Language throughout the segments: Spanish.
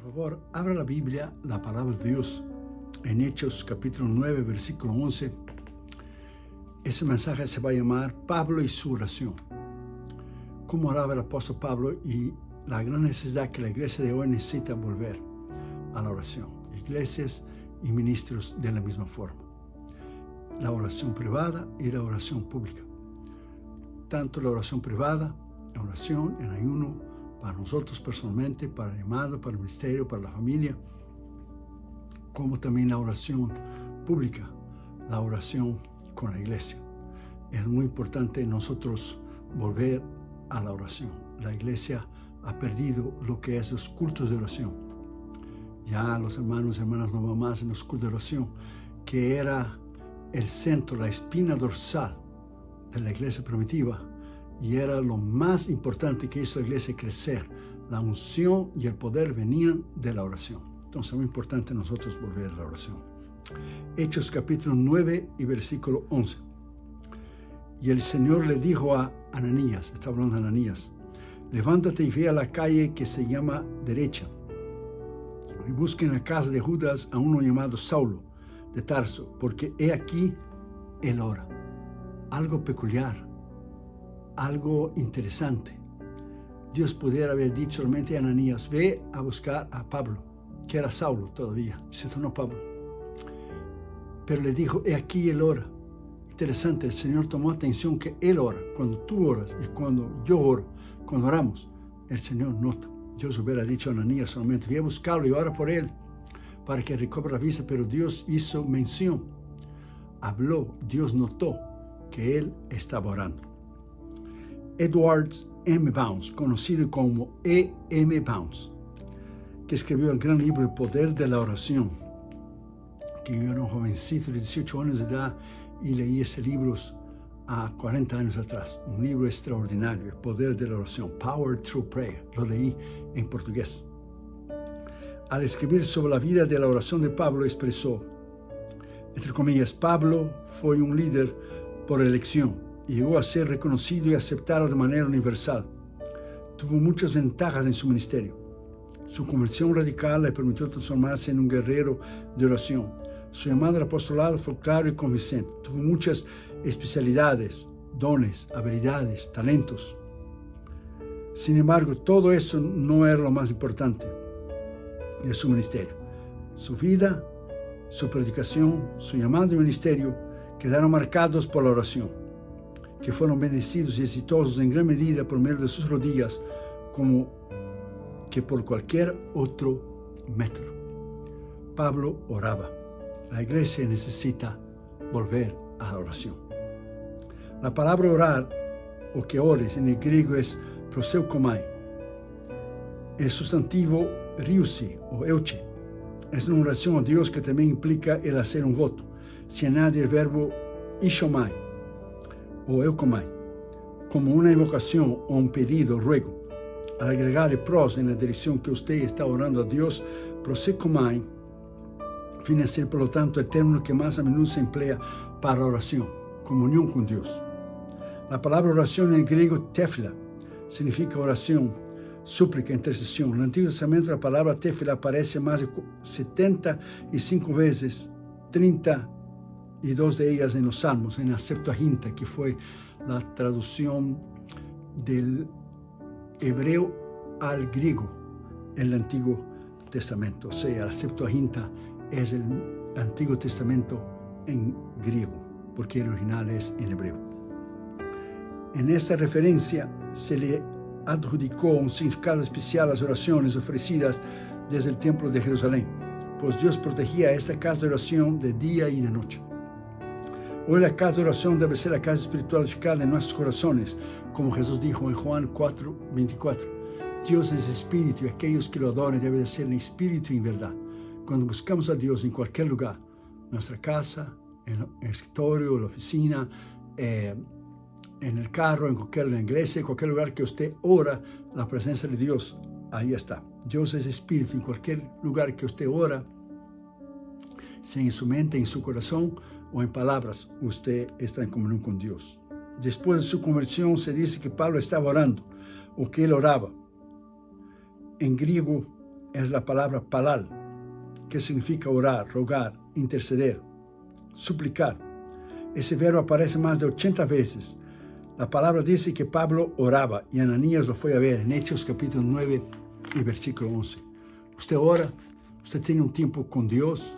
favor, abra la Biblia, la palabra de Dios, en Hechos capítulo 9, versículo 11. Ese mensaje se va a llamar Pablo y su oración. Cómo oraba el apóstol Pablo y la gran necesidad que la iglesia de hoy necesita volver a la oración. Iglesias y ministros de la misma forma. La oración privada y la oración pública. Tanto la oración privada, la oración en ayuno, para nosotros personalmente, para el llamado, para el ministerio, para la familia, como también la oración pública, la oración con la iglesia. Es muy importante nosotros volver a la oración. La iglesia ha perdido lo que es los cultos de oración. Ya los hermanos y hermanas no van más en los cultos de oración, que era el centro, la espina dorsal de la iglesia primitiva, y era lo más importante que hizo la iglesia crecer. La unción y el poder venían de la oración. Entonces es muy importante nosotros volver a la oración. Hechos capítulo 9 y versículo 11. Y el Señor le dijo a Ananías, está hablando de Ananías, levántate y ve a la calle que se llama Derecha, y busca en la casa de Judas a uno llamado Saulo de Tarso, porque he aquí él ora. Algo peculiar, algo interesante. Dios pudiera haber dicho solamente a Ananías, ve a buscar a Pablo, que era Saulo todavía, se tornó Pablo. Pero le dijo, he aquí él ora. Interesante, el Señor tomó atención que él ora. Cuando tú oras y cuando yo oro, cuando oramos, el Señor nota. Dios hubiera dicho a Ananías solamente, ve a buscarlo y ora por él, para que recobre la vista, pero Dios hizo mención, habló, Dios notó que él estaba orando. Edward M. Bounds, conocido como E.M. Bounds, que escribió el gran libro El Poder de la Oración, que yo era un jovencito de 18 años de edad y leí ese libro a 40 años atrás. Un libro extraordinario, El Poder de la Oración, Power Through Prayer. Lo leí en portugués. Al escribir sobre la vida de la oración de Pablo, expresó, entre comillas, Pablo fue un líder por elección y llegó a ser reconocido y aceptado de manera universal. Tuvo muchas ventajas en su ministerio. Su conversión radical le permitió transformarse en un guerrero de oración. Su llamado al apostolado fue claro y convincente. Tuvo muchas especialidades, dones, habilidades, talentos. Sin embargo, todo eso no era lo más importante de su ministerio. Su vida, su predicación, su llamado y ministerio quedaron marcados por la oración, que fueron bendecidos y exitosos en gran medida por medio de sus rodillas, como que por cualquier otro método. Pablo oraba. La iglesia necesita volver a la oración. La palabra orar, o que ores, en el griego es proseukomai. El sustantivo riusi o euche es una oración a Dios que también implica el hacer un voto. Se añade el verbo ishomai o eukomai como una invocación o un pedido, ruego. Al agregar el pros en la dirección que usted está orando a Dios, proseukomai viene a ser, por lo tanto, el término que más a menudo se emplea para oración, comunión con Dios. La palabra oración en el griego tefila significa oración, súplica, intercesión. En el Antiguo Testamento la palabra tefila aparece más de 75 veces, 32 de ellas en los Salmos, en la Septuaginta, que fue la traducción del hebreo al griego en el Antiguo Testamento. O sea, la Septuaginta es el Antiguo Testamento en griego, porque el original es en hebreo. En esta referencia se le adjudicó un significado especial a las oraciones ofrecidas desde el templo de Jerusalén, pues Dios protegía esta casa de oración de día y de noche. Hoy la casa de oración debe ser la casa espiritual edificada en nuestros corazones, como Jesús dijo en Juan 4:24. Dios es espíritu y aquellos que lo adoren deben de ser en espíritu y en verdad. Cuando buscamos a Dios en cualquier lugar, nuestra casa, en el escritorio, en la oficina, en el carro, en la iglesia, en cualquier lugar que usted ora, la presencia de Dios, ahí está. Dios es espíritu. En cualquier lugar que usted ora, sea en su mente, en su corazón o en palabras, usted está en comunión con Dios. Después de su conversión se dice que Pablo estaba orando o que él oraba. En griego, es la palabra palal, que significa orar, rogar, interceder, suplicar. Ese verbo aparece más de 80 veces. La palabra dice que Pablo oraba y Ananías lo fue a ver en Hechos capítulo 9 y versículo 11. Usted ora, usted tiene un tiempo con Dios.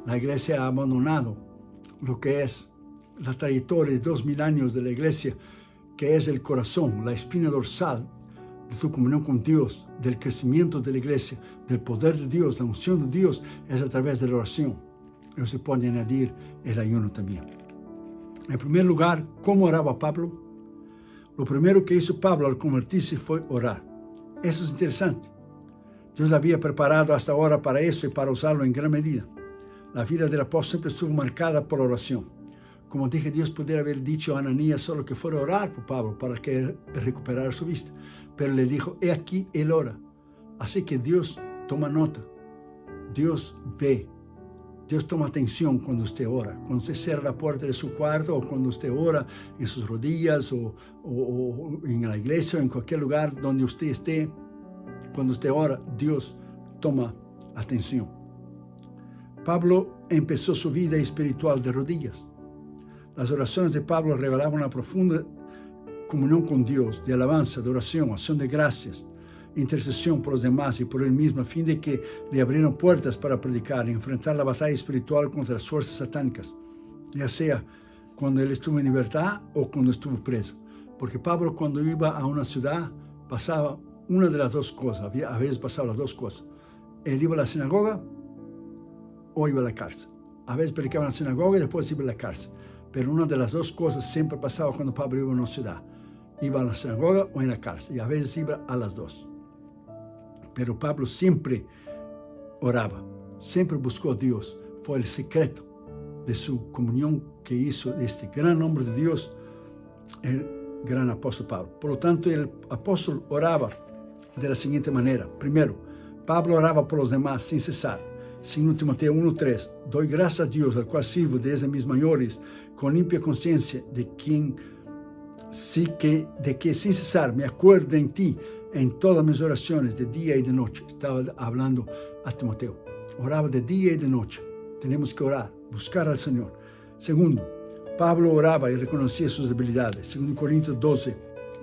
La iglesia ha abandonado lo que es la trayectoria de 2000 años de la iglesia, que es el corazón, la espina dorsal de tu comunión con Dios, del crecimiento de la iglesia, del poder de Dios, la unción de Dios, es a través de la oración. Eso se puede añadir el ayuno también. En primer lugar, ¿cómo oraba Pablo? Lo primero que hizo Pablo al convertirse fue orar. Eso es interesante. Dios lo había preparado hasta ahora para eso y para usarlo en gran medida. La vida del apóstol siempre estuvo marcada por oración. Como dije, Dios pudiera haber dicho a Ananías solo que fuera a orar por Pablo para que recuperara su vista. Pero le dijo, he aquí, él ora. Así que Dios toma nota. Dios ve. Dios toma atención cuando usted ora. Cuando usted cierra la puerta de su cuarto o cuando usted ora en sus rodillas o en la iglesia o en cualquier lugar donde usted esté. Cuando usted ora, Dios toma atención. Pablo empezó su vida espiritual de rodillas. Las oraciones de Pablo revelaban una profunda comunión con Dios, de alabanza, de oración, acción de gracias, intercesión por los demás y por él mismo, a fin de que le abrieran puertas para predicar y enfrentar la batalla espiritual contra las fuerzas satánicas, ya sea cuando él estuvo en libertad o cuando estuvo preso. Porque Pablo, cuando iba a una ciudad, pasaba una de las dos cosas, a veces pasaba las dos cosas. Él iba a la sinagoga o iba a la cárcel. A veces predicaba en la sinagoga y después iba a la cárcel. Pero una de las dos cosas siempre pasaba cuando Pablo iba a una ciudad. Iba a la sinagoga o en la cárcel. Y a veces iba a las dos. Pero Pablo siempre oraba. Siempre buscó a Dios. Fue el secreto de su comunión que hizo este gran hombre de Dios, el gran apóstol Pablo. Por lo tanto, el apóstol oraba de la siguiente manera. Primero, Pablo oraba por los demás sin cesar. Segundo Timoteo 1:3, doy gracias a Dios, al cual sirvo desde mis mayores, con limpia conciencia, de que sin cesar me acuerdo en ti en todas mis oraciones, de día y de noche. Estaba hablando a Timoteo. Oraba de día y de noche. Tenemos que orar, buscar al Señor. Segundo, Pablo oraba y reconocía sus debilidades. Segundo Corintios 12,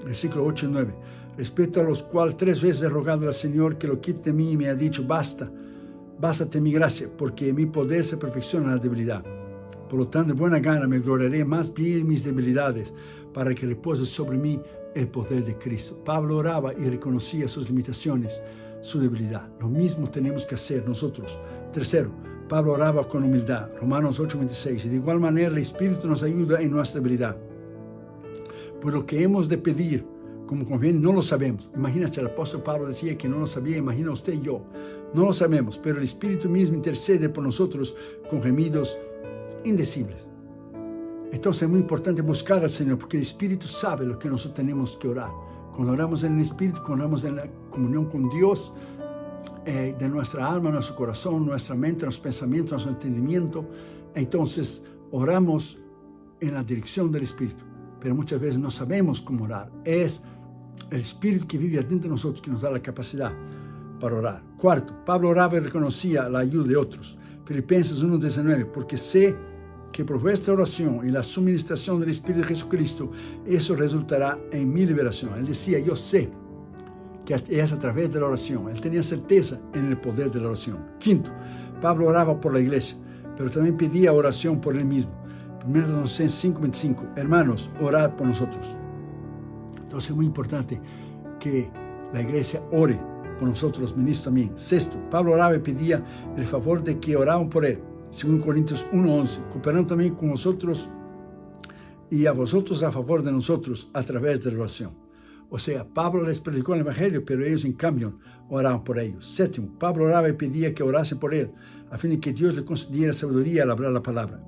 versículo 8 y 9. Respecto a los cuales 3 veces he rogado al Señor que lo quite de mí y me ha dicho, bástate mi gracia, porque mi poder se perfecciona en la debilidad. Por lo tanto, de buena gana me gloriaré más bien en mis debilidades, para que repose sobre mí el poder de Cristo. Pablo oraba y reconocía sus limitaciones, su debilidad. Lo mismo tenemos que hacer nosotros. Tercero, Pablo oraba con humildad. Romanos 8:26. Y de igual manera el Espíritu nos ayuda en nuestra debilidad. Pues lo que hemos de pedir, como conviene, no lo sabemos. Imagínate, el apóstol Pablo decía que no lo sabía. Imagina usted y yo. No lo sabemos, pero el Espíritu mismo intercede por nosotros con gemidos indecibles. Entonces es muy importante buscar al Señor, porque el Espíritu sabe lo que nosotros tenemos que orar. Cuando oramos en el Espíritu, cuando oramos en la comunión con Dios, de nuestra alma, nuestro corazón, nuestra mente, nuestros pensamientos, nuestro entendimiento, entonces oramos en la dirección del Espíritu. Pero muchas veces no sabemos cómo orar. Es el Espíritu que vive adentro de nosotros que nos da la capacidad para orar. Cuarto, Pablo oraba y reconocía la ayuda de otros. Filipenses 1:19, porque sé que por vuestra oración y la suministración del Espíritu de Jesucristo, eso resultará en mi liberación. Él decía, yo sé que es a través de la oración. Él tenía certeza en el poder de la oración. Quinto, Pablo oraba por la iglesia, pero también pedía oración por él mismo. 1 Tesalonicenses 5:25, hermanos, orad por nosotros. Entonces es muy importante que la iglesia ore por nosotros, los ministros también. Sexto, Pablo oraba y pedía el favor de que oraban por él. 2 Corintios 1:11, cooperando también con nosotros y a vosotros a favor de nosotros a través de la oración. O sea, Pablo les predicó el Evangelio, pero ellos en cambio oraban por ellos. Séptimo, Pablo oraba y pedía que orasen por él, a fin de que Dios le concediera sabiduría al hablar la palabra.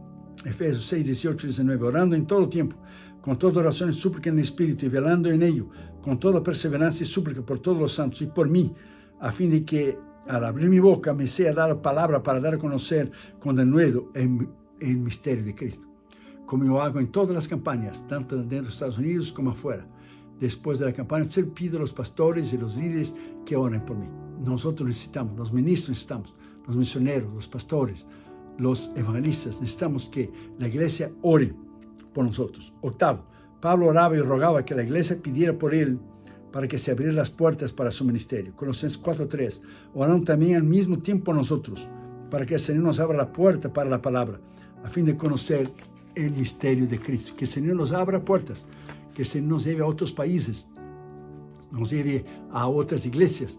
Efesios 6:18-19, orando en todo tiempo, con toda oración y súplica en el Espíritu, y velando en ello, con toda perseverancia y súplica por todos los santos y por mí, a fin de que al abrir mi boca me sea dada palabra para dar a conocer con denuedo el misterio de Cristo, como yo hago en todas las campañas, tanto dentro de Estados Unidos como afuera. Después de la campaña, se pido a los pastores y los líderes que oren por mí. nosotros necesitamos, los ministros necesitamos, los misioneros, los pastores, los evangelistas, necesitamos que la iglesia ore por nosotros. Octavo, Pablo oraba y rogaba que la iglesia pidiera por él para que se abrieran las puertas para su ministerio. Colosenses 4:3, oraron también al mismo tiempo nosotros, para que el Señor nos abra la puerta para la palabra, a fin de conocer el misterio de Cristo. Que el Señor nos abra puertas, que el Señor nos lleve a otros países, nos lleve a otras iglesias,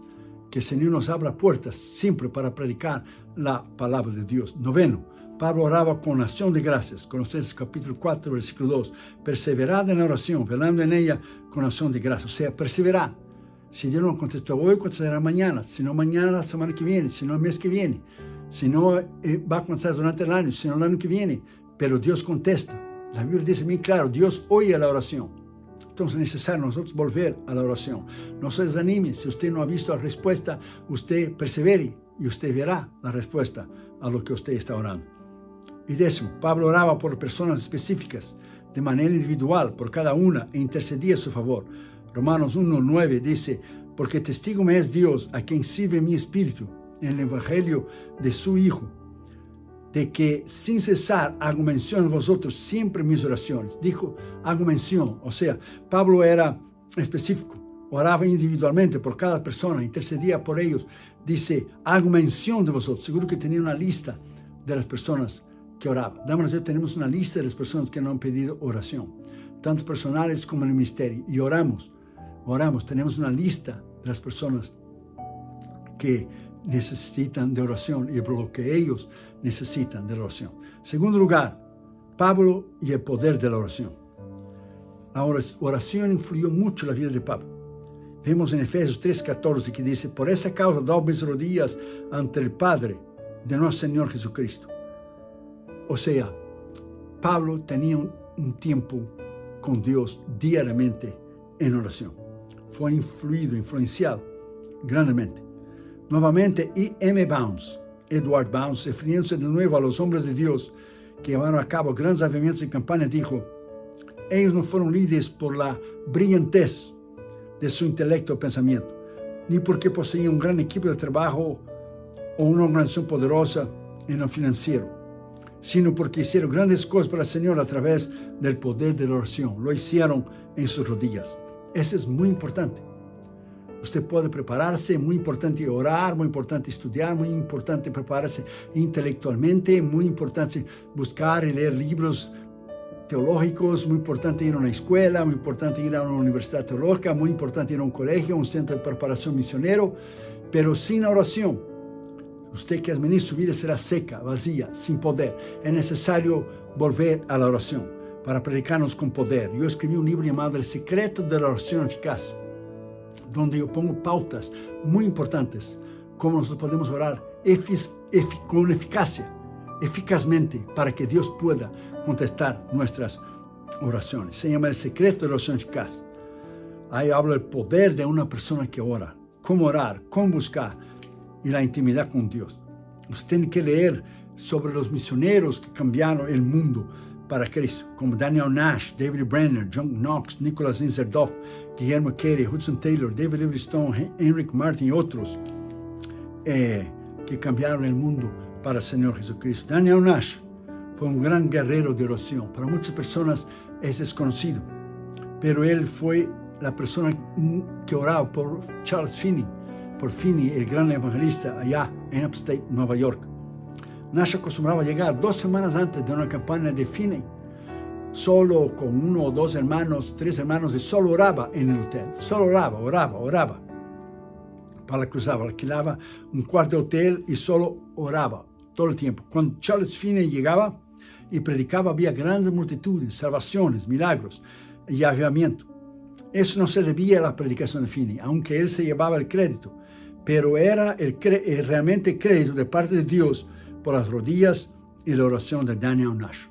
que el Señor nos abra puertas siempre para predicar la palabra de Dios. Noveno, Pablo oraba con acción de gracias. Colosenses capítulo 4, versículo 2. Perseverad en la oración, velando en ella con acción de gracias. O sea, perseverad. Si Dios no contestó hoy, contestará mañana. Si no, mañana, la semana que viene. Si no, el mes que viene. Si no, va a contestar durante el año. Si no, el año que viene. Pero Dios contesta. La Biblia dice muy claro, Dios oye la oración. Entonces es necesario nosotros volver a la oración. No se desanime. Si usted no ha visto la respuesta, usted persevere y usted verá la respuesta a lo que usted está orando. Y décimo, Pablo oraba por personas específicas, de manera individual, por cada una, e intercedía a su favor. Romanos 1:9 dice, porque testigo me es Dios, a quien sirve mi espíritu, en el evangelio de su Hijo, de que sin cesar hago mención a vosotros siempre en mis oraciones. Dijo, hago mención, o sea, Pablo era específico, oraba individualmente por cada persona, intercedía por ellos. Dice, hago mención de vosotros. Seguro que tenía una lista de las personas que oraba. Damas y Dios, tenemos una lista de las personas que nos han pedido oración, tanto personales como en el ministerio, y oramos, tenemos una lista de las personas que necesitan de oración y por lo que ellos necesitan de la oración. Segundo lugar, Pablo y el poder de la oración. La oración influyó mucho en la vida de Pablo. Vemos en Efesios 3:14 que dice, por esa causa doy mis rodillas ante el Padre de nuestro Señor Jesucristo. O sea, Pablo tenía un tiempo con Dios diariamente en oración. Fue influenciado grandemente. Nuevamente, Edward Bounds, refiriéndose de nuevo a los hombres de Dios que llevaron a cabo grandes avivamientos y campañas, dijo, ellos no fueron líderes por la brillantez de su intelecto o pensamiento, ni porque poseían un gran equipo de trabajo o una organización poderosa en lo financiero, sino porque hicieron grandes cosas para el Señor a través del poder de la oración. Lo hicieron en sus rodillas. Eso es muy importante. Usted puede prepararse, muy importante orar, muy importante estudiar, muy importante prepararse intelectualmente, muy importante buscar y leer libros teológicos, muy importante ir a una escuela, muy importante ir a una universidad teológica, muy importante ir a un colegio, un centro de preparación misionero, pero sin oración, usted que administra su vida será seca, vacía, sin poder. Es necesario volver a la oración para predicarnos con poder. Yo escribí un libro llamado El secreto de la oración eficaz, donde yo pongo pautas muy importantes, cómo nosotros podemos orar con eficacia, eficazmente, para que Dios pueda contestar nuestras oraciones. Se llama El secreto de la oración eficaz. Ahí habla del poder de una persona que ora, cómo orar, cómo buscar, y la intimidad con Dios. Usted tiene que leer sobre los misioneros que cambiaron el mundo para Cristo, como Daniel Nash, David Brenner, John Knox, Nicholas Inserdoff, Guillermo Carey, Hudson Taylor, David Livingstone, Henrik Martin y otros que cambiaron el mundo para el Señor Jesucristo. Daniel Nash fue un gran guerrero de oración. Para muchas personas es desconocido, pero él fue la persona que oraba por Charles Finney, el gran evangelista allá en Upstate, Nueva York. Nash acostumbraba a llegar 2 semanas antes de una campaña de Finney, solo con 1 o 2 hermanos, 3 hermanos, y solo oraba en el hotel. Solo oraba. Para cruzar, alquilaba un cuarto de hotel y solo oraba todo el tiempo. Cuando Charles Finney llegaba y predicaba, había grandes multitudes, salvaciones, milagros y avivamiento. Eso no se debía a la predicación de Finney, aunque él se llevaba el crédito, pero era realmente crédito de parte de Dios por las rodillas y la oración de Daniel Nash.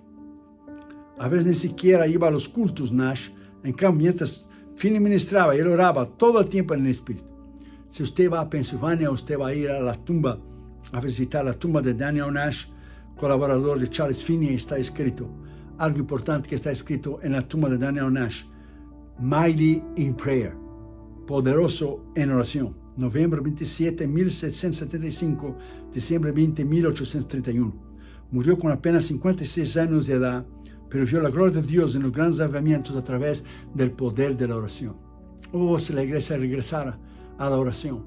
A veces ni siquiera iba a los cultos Nash. En cambio, mientras Finney ministraba, él oraba todo el tiempo en el Espíritu. Si usted va a Pensilvania, usted va a ir a la tumba, a visitar la tumba de Daniel Nash, colaborador de Charles Finney. Está escrito, algo importante que está escrito en la tumba de Daniel Nash: Mighty in prayer, poderoso en oración. noviembre 27 de 1775, diciembre 20 de 1831. Murió con apenas 56 años de edad, pero vio la gloria de Dios en los grandes avivamientos a través del poder de la oración. Oh, si la iglesia regresara a la oración,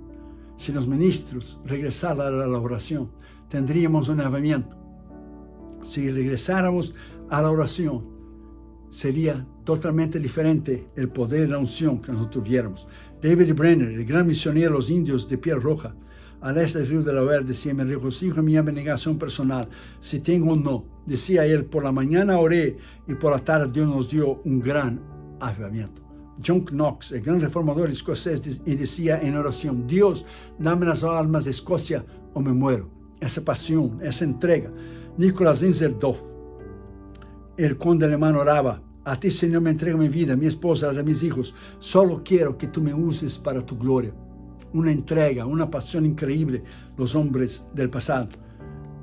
si los ministros regresaran a la oración, tendríamos un avivamiento. Si regresáramos a la oración, sería totalmente diferente el poder y la unción que nosotros tuviéramos. David Brenner, el gran misionero de los indios de Piel Roja, al este del río Delaware, decía: me regocijo en mi abnegación personal, si tengo o no. Decía él: por la mañana oré y por la tarde Dios nos dio un gran avivamiento. John Knox, el gran reformador escocés, y decía en oración: Dios, dame las almas de Escocia o me muero. Esa pasión, esa entrega. Nicholas Zinzendorf, el conde alemán, oraba: a ti, Señor, me entrego mi vida, mi esposa, la de mis hijos. Solo quiero que tú me uses para tu gloria. Una entrega, una pasión increíble, los hombres del pasado.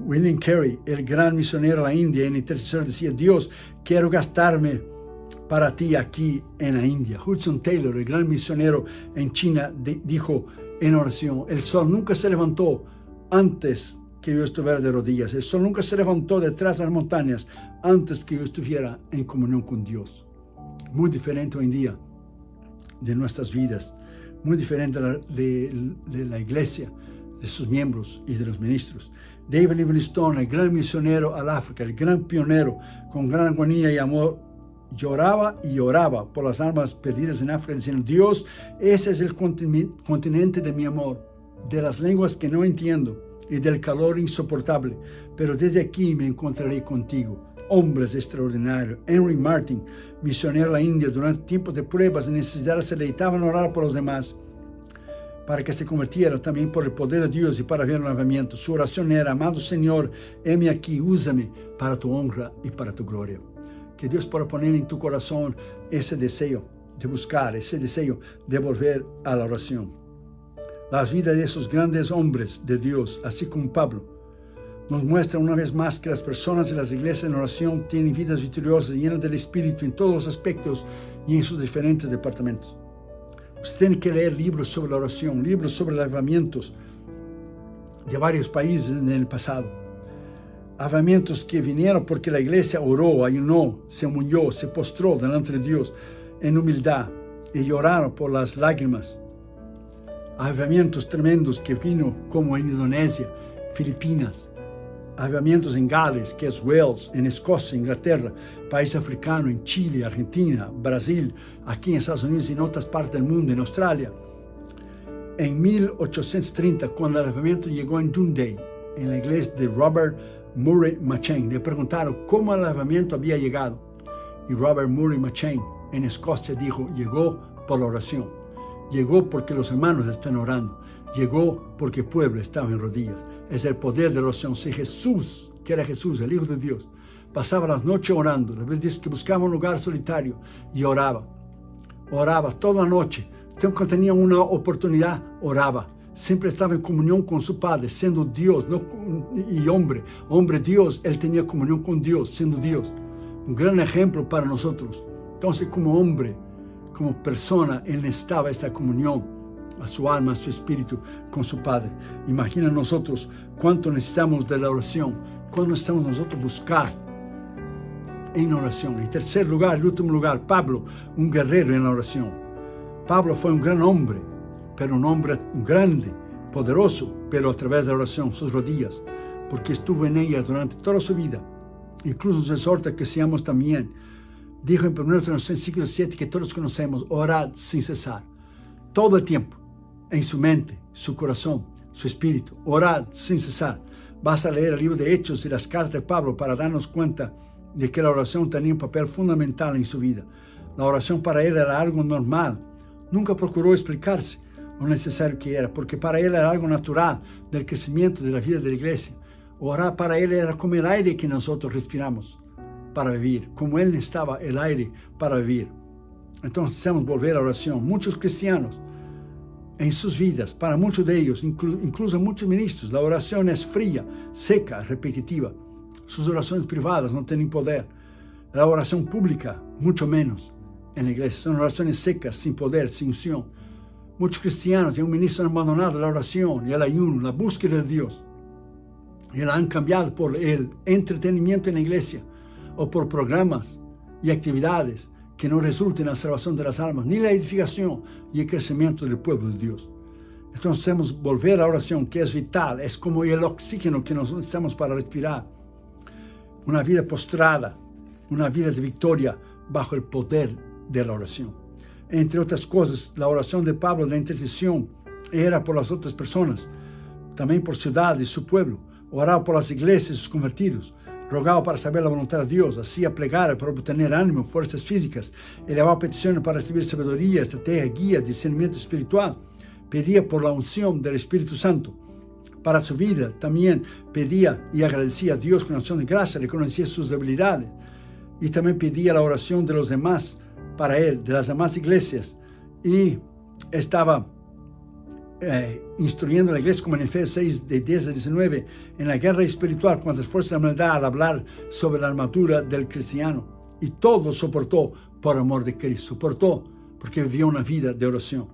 William Carey, el gran misionero a la India, en intercesor, decía: Dios, quiero gastarme para ti aquí en la India. Hudson Taylor, el gran misionero en China, dijo en oración: el sol nunca se levantó antes que yo estuviera de rodillas. El sol nunca se levantó detrás de las montañas antes que yo estuviera en comunión con Dios. Muy diferente hoy en día de nuestras vidas, muy diferente de la iglesia, de sus miembros y de los ministros. David Livingstone, el gran misionero al África, el gran pionero, con gran agonía y amor, lloraba y oraba por las almas perdidas en África, diciendo: Dios, ese es el continente de mi amor, de las lenguas que no entiendo y del calor insoportable, pero desde aquí me encontraré contigo. Hombres extraordinarios. Henry Martin, misionero a la India, durante tiempos de pruebas y necesidades, se deleitaba en orar por los demás para que se convirtieran también por el poder de Dios y para ver un avivamiento. Su oración era: amado Señor, heme aquí, úsame para tu honra y para tu gloria. Que Dios pueda poner en tu corazón ese deseo de buscar, ese deseo de volver a la oración. Las vidas de esos grandes hombres de Dios, así como Pablo, nos muestran una vez más que las personas de las iglesias en oración tienen vidas victoriosas, llenas del Espíritu en todos los aspectos y en sus diferentes departamentos. Usted tiene que leer libros sobre la oración, libros sobre los avivamientos de varios países en el pasado. Avivamientos que vinieron porque la iglesia oró, ayunó, se humilló, se postró delante de Dios en humildad y lloraron por las lágrimas. Avivamientos tremendos que vino como en Indonesia, Filipinas. Avivamientos en Gales, que es Wales, en Escocia, Inglaterra, país africano, en Chile, Argentina, Brasil, aquí en Estados Unidos y en otras partes del mundo, en Australia. En 1830, cuando el avivamiento llegó en Dundee, en la iglesia de Robert Murray M'Cheyne, le preguntaron cómo el avivamiento había llegado. Y Robert Murray M'Cheyne, en Escocia, dijo: llegó por la oración. Llegó porque los hermanos están orando. Llegó porque el pueblo estaba en rodillas. Es el poder de la oración. Si Jesús, que era Jesús, el Hijo de Dios, pasaba las noches orando, la Biblia dice que buscaba un lugar solitario y oraba. Oraba toda la noche. Cuando tenía una oportunidad, oraba. Siempre estaba en comunión con su Padre, siendo Dios y hombre. Hombre Dios, él tenía comunión con Dios, siendo Dios. Un gran ejemplo para nosotros. Entonces, como hombre, como persona, él necesitaba esta comunión a su alma, a su espíritu, con su Padre. Imagina nosotros cuánto necesitamos de la oración, cuánto necesitamos nosotros buscar en oración. En tercer lugar, el último lugar, Pablo, un guerrero en la oración. Pablo fue un gran hombre, pero un hombre grande, poderoso, pero a través de la oración, sus rodillas, porque estuvo en ellas durante toda su vida. Incluso nos exhorta que seamos también. Dijo en 1 Tesalonicenses 7 que todos conocemos: orad sin cesar, todo el tiempo, en su mente, su corazón, su espíritu. Orad sin cesar. Basta leer el libro de Hechos y las cartas de Pablo para darnos cuenta de que la oración tenía un papel fundamental en su vida. La oración para él era algo normal. Nunca procuró explicarse lo necesario que era, porque para él era algo natural del crecimiento de la vida de la iglesia. Orar para él era como el aire que nosotros respiramos para vivir, como él necesitaba el aire para vivir. Entonces necesitamos volver a la oración. Muchos cristianos en sus vidas, para muchos de ellos, incluso muchos ministros, la oración es fría, seca, repetitiva. Sus oraciones privadas no tienen poder. La oración pública, mucho menos en la iglesia. Son oraciones secas, sin poder, sin unción. Muchos cristianos y un ministro han abandonado la oración y el ayuno, la búsqueda de Dios. Y la han cambiado por el entretenimiento en la iglesia o por programas y actividades que no resulten en la salvación de las almas, ni la edificación y el crecimiento del pueblo de Dios. Entonces debemos volver a la oración, que es vital, es como el oxígeno que necesitamos para respirar. Una vida postrada, una vida de victoria bajo el poder de la oración. Entre otras cosas, la oración de Pablo de intercesión era por las otras personas, también por ciudades y su pueblo. Oraba por las iglesias y sus convertidos. Rogaba para saber la voluntad de Dios. Hacía plegaria para obtener ánimo, fuerzas físicas. Elevaba peticiones para recibir sabiduría, estrategia, guía, discernimiento espiritual. Pedía por la unción del Espíritu Santo para su vida. También pedía y agradecía a Dios con acción de gracia, reconocía sus debilidades. Y también pedía la oración de los demás para él, de las demás iglesias. Y estaba instruyendo a la iglesia, como en Efesios 6, de 10 a 19, en la guerra espiritual contra las fuerzas de la maldad, al hablar sobre la armadura del cristiano. Y todo soportó por amor de Cristo. Soportó porque vivió una vida de oración.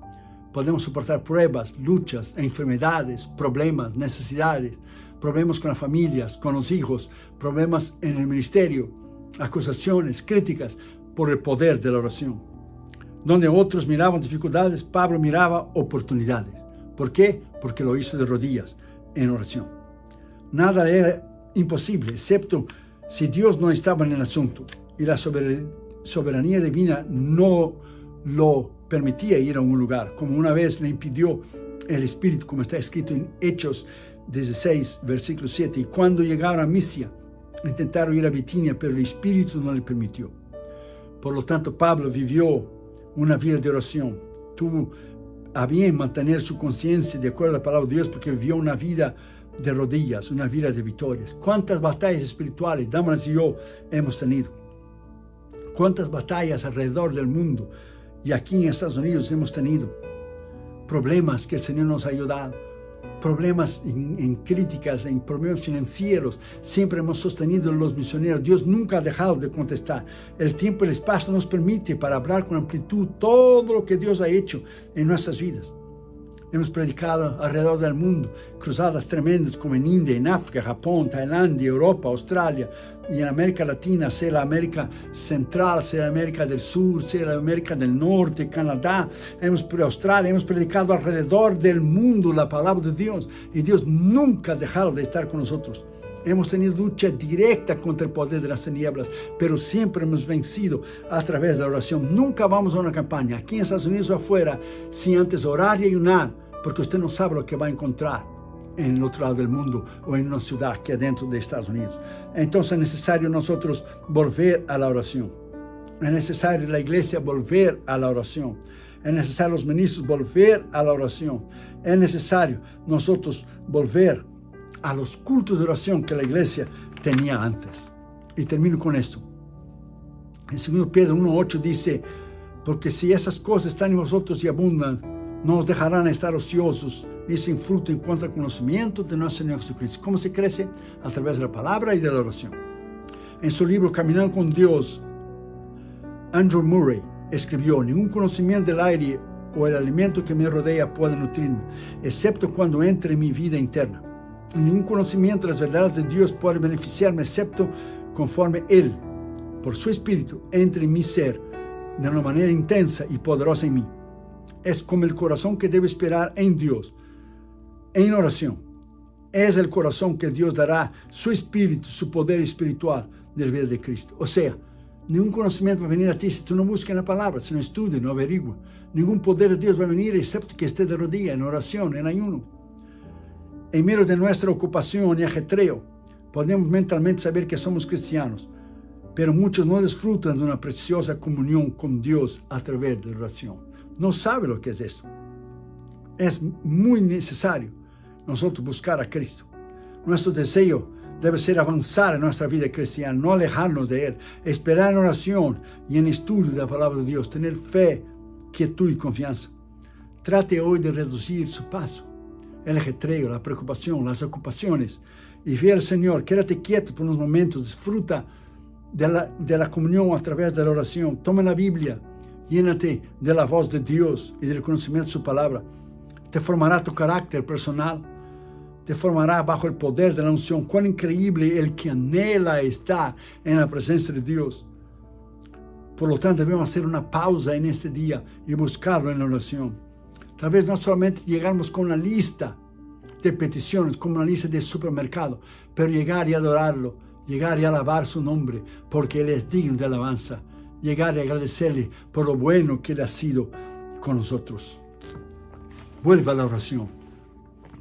Podemos soportar pruebas, luchas, enfermedades, problemas, necesidades, problemas con las familias, con los hijos, problemas en el ministerio, acusaciones, críticas, por el poder de la oración. Donde otros miraban dificultades, Pablo miraba oportunidades. ¿Por qué? Porque lo hizo de rodillas en oración. Nada era imposible, excepto si Dios no estaba en el asunto y la soberanía divina no lo permitía ir a un lugar, como una vez le impidió el Espíritu, como está escrito en Hechos 16, versículo 7. Y cuando llegaron a Misia, intentaron ir a Bitinia, pero el Espíritu no le permitió. Por lo tanto, Pablo vivió una vida de oración. Tuvo a bien mantener su conciencia de acuerdo a la palabra de Dios, porque vivió una vida de rodillas, una vida de victorias. ¿Cuántas batallas espirituales, damas y yo, hemos tenido? ¿Cuántas batallas alrededor del mundo y aquí en Estados Unidos hemos tenido? Problemas que el Señor nos ha ayudado. Problemas en críticas, en problemas financieros. Siempre hemos sostenido a los misioneros. Dios nunca ha dejado de contestar. El tiempo y el espacio nos permite para hablar con amplitud todo lo que Dios ha hecho en nuestras vidas. Hemos predicado alrededor del mundo, cruzadas tremendas como en India, en África, Japón, Tailandia, Europa, Australia y en América Latina, sea la América Central, sea la América del Sur, sea la América del Norte, Canadá, Australia, hemos predicado alrededor del mundo la palabra de Dios y Dios nunca ha dejado de estar con nosotros. Hemos tenido lucha directa contra el poder de las tinieblas, pero siempre hemos vencido a través de la oración. Nunca vamos a una campaña, aquí en Estados Unidos o afuera, sin antes orar y ayunar, porque usted no sabe lo que va a encontrar en el otro lado del mundo o en una ciudad que es dentro de Estados Unidos. Entonces es necesario nosotros volver a la oración. Es necesario la iglesia volver a la oración. Es necesario los ministros volver a la oración. Es necesario nosotros volver a los cultos de oración que la iglesia tenía antes. Y termino con esto. En 2 Pedro 1:8 dice, porque si esas cosas están en vosotros y abundan, no os dejarán estar ociosos ni sin fruto en cuanto al conocimiento de nuestro Señor Jesucristo. ¿Cómo se crece? A través de la palabra y de la oración. En su libro Caminando con Dios, Andrew Murray escribió, ningún conocimiento del aire o el alimento que me rodea puede nutrirme, excepto cuando entre en mi vida interna. Y ningún conocimiento de las verdades de Dios puede beneficiarme, excepto conforme Él, por su Espíritu, entre en mi ser de una manera intensa y poderosa en mí. Es como el corazón que debe esperar en Dios, en oración. Es el corazón que Dios dará su espíritu, su poder espiritual de la vida de Cristo. O sea, ningún conocimiento va a venir a ti si tú no buscas en la palabra, si no estudias, no averiguas. Ningún poder de Dios va a venir excepto que esté de rodillas, en oración, en ayuno. En medio de nuestra ocupación y ajetreo, podemos mentalmente saber que somos cristianos, pero muchos no disfrutan de una preciosa comunión con Dios a través de la oración. No sabe lo que es eso. Es muy necesario nosotros buscar a Cristo. Nuestro deseo debe ser avanzar en nuestra vida cristiana, no alejarnos de Él, esperar en oración y en estudio de la palabra de Dios, tener fe, quietud y confianza. Trate hoy de reducir su paso, el ajetreo, la preocupación, las ocupaciones, y ve al Señor. Quédate quieto por unos momentos, disfruta de la comunión a través de la oración. Toma la Biblia Llénate de la voz de Dios y del conocimiento de su palabra. Te formará tu carácter personal. Te formará bajo el poder de la unción. Cuán increíble el que anhela estar en la presencia de Dios. Por lo tanto, debemos hacer una pausa en este día y buscarlo en la oración. Tal vez no solamente llegamos con una lista de peticiones, como una lista de supermercado, pero llegar y adorarlo, llegar y alabar su nombre, porque Él es digno de alabanza. Llegar y agradecerle por lo bueno que Él ha sido con nosotros. Vuelva a la oración.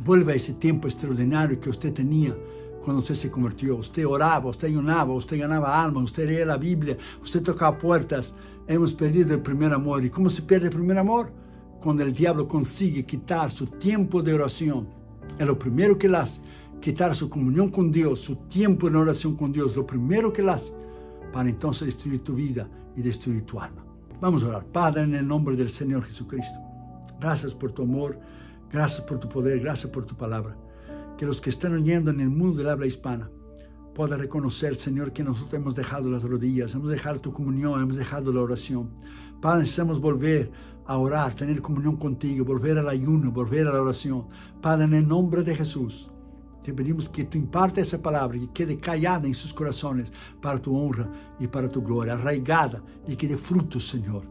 Vuelva a ese tiempo extraordinario que usted tenía cuando usted se convirtió. Usted oraba, usted ayunaba, usted ganaba almas, usted leía la Biblia, usted tocaba puertas. Hemos perdido el primer amor. ¿Y cómo se pierde el primer amor? Cuando el diablo consigue quitar su tiempo de oración. Es lo primero que él hace. Quitar su comunión con Dios, su tiempo en oración con Dios. Lo primero que él hace para entonces destruir tu vida y destruir tu alma. Vamos a orar. Padre, en el nombre del Señor Jesucristo. Gracias por tu amor. Gracias por tu poder. Gracias por tu palabra. Que los que están oyendo en el mundo del habla hispana puedan reconocer, Señor, que nosotros hemos dejado las rodillas, hemos dejado tu comunión, hemos dejado la oración. Padre, necesitamos volver a orar, tener comunión contigo, volver al ayuno, volver a la oración. Padre, en el nombre de Jesús, te pedimos que tú impartas esa palabra y quede callada en sus corazones para tu honra y para tu gloria, arraigada y que dé frutos, Señor.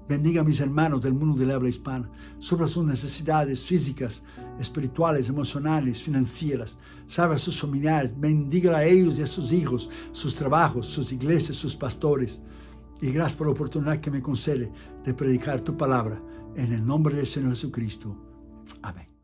Bendiga a mis hermanos del mundo del habla hispana sobre sus necesidades físicas, espirituales, emocionales, financieras. Salve a sus familiares, bendiga a ellos y a sus hijos, sus trabajos, sus iglesias, sus pastores. Y gracias por la oportunidad que me concede de predicar tu palabra en el nombre del Señor Jesucristo. Amén.